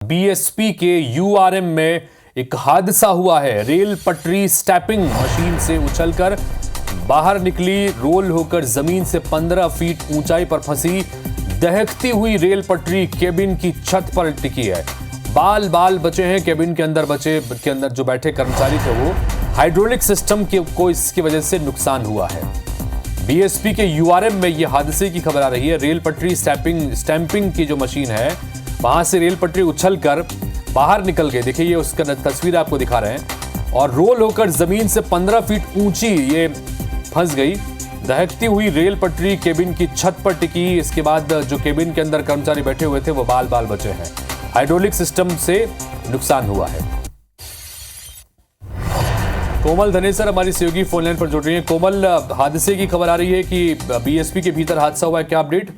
BSP के URM में एक हादसा हुआ है। रेल पटरी स्टैपिंग मशीन से उछलकर बाहर निकली, रोल होकर जमीन से 15 फीट ऊंचाई पर फंसी दहकती हुई रेल पटरी केबिन की छत पर टिकी है। बाल बाल बचे हैं केबिन के अंदर जो बैठे कर्मचारी थे वो। हाइड्रोलिक सिस्टम को इसकी वजह से नुकसान हुआ है। बीएसपी के यूआरएम में यह हादसे की खबर आ रही है। रेल पटरी स्टैंपिंग की जो मशीन है वहां से रेल पटरी उछलकर बाहर निकल गई। देखिए ये उसका तस्वीर आपको दिखा रहे हैं। और रोल होकर जमीन से 15 फीट ऊंची ये फंस गई। दहकती हुई रेल पटरी केबिन की छत पर टिकी। इसके बाद जो केबिन के अंदर कर्मचारी बैठे हुए थे वो बाल बाल बचे हैं। हाइड्रोलिक सिस्टम से नुकसान हुआ है। कोमल धनेसर हमारी सहयोगी फोन लाइन पर जुड़ रही है। कोमल, हादसे की खबर आ रही है कि बीएसपी के भीतर हादसा हुआ है, क्या अपडेट?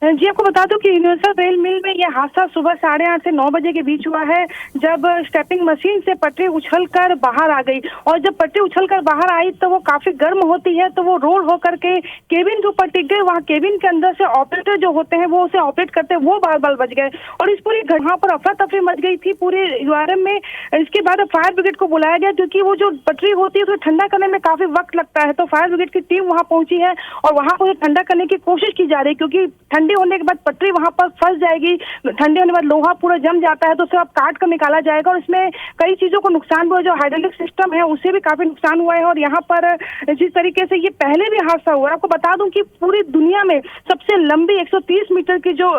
जी आपको बता दूं कि यूनिवर्सल रेल मिल में यह हादसा सुबह 8:30 से 9 बजे के बीच हुआ है, जब स्टेपिंग मशीन से पटरी उछलकर बाहर आ गई। और जब पटरी उछलकर बाहर आई तो वो काफी गर्म होती है, तो वो रोल होकर के केबिन के ऊपर टिक गई। वहाँ केबिन के अंदर से ऑपरेटर जो होते हैं वो उसे ऑपरेट करते हैं, वो बाल बाल बच गए। और इस पूरी घटना पर अफरा तफरी मच गई थी पूरे यूआरएम में। इसके बाद फायर ब्रिगेड को बुलाया गया, क्योंकि वो जो पटरी होती है उसे ठंडा करने में काफी वक्त लगता है। तो फायर ब्रिगेड की टीम वहाँ पहुंची है और वहाँ पर ठंडा करने की कोशिश की जा रही है, क्योंकि ठंडी होने के बाद पटरी वहां पर फंस जाएगी। ठंडे होने के बाद लोहा पूरा जम जाता है, तो उसे अब काट कर निकाला जाएगा। और इसमें कई चीजों को नुकसान हुआ, जो हाइड्रोलिक सिस्टम है उसे भी काफी नुकसान हुआ है। और यहाँ पर जिस तरीके से ये पहले भी हादसा हुआ है, आपको बता दूं कि पूरी दुनिया में सबसे लंबी 130 मीटर की जो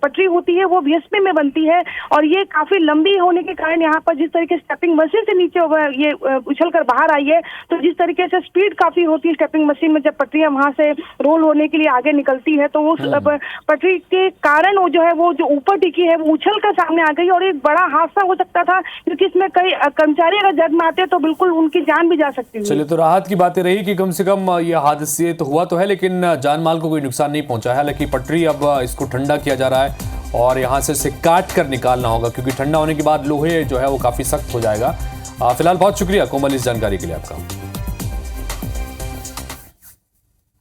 पटरी होती है वो बीएसपी में बनती है। और ये काफी लंबी होने के कारण यहाँ पर जिस तरीके से स्टेपिंग मशीन से नीचे ये उछल कर बाहर आई है, तो जिस तरीके से स्पीड काफी होती है स्टेपिंग मशीन में, जब पटरियां वहां से रोल होने के लिए आगे निकलती है, तो उस पटरी के कारण वो जो है वो जो ऊपर टिकी है वो उछल कर सामने आ गई। और एक बड़ा हादसा हो सकता था, क्योंकि इसमें कई कर्मचारी अगर जद में आते तो बिल्कुल उनकी जान भी जा सकती थी। चलिए, तो राहत की बातें रही कि कम से कम ये हादसे तो हुआ तो है, लेकिन जान माल को कोई नुकसान नहीं पहुंचा है। हालांकि पटरी अब इसको ठंडा किया जा रहा है और यहाँ से इसे काट कर निकालना होगा, क्योंकि ठंडा होने के बाद लोहे जो है वो काफी सख्त हो जाएगा। फिलहाल बहुत शुक्रिया कोमल इस जानकारी के लिए आपका।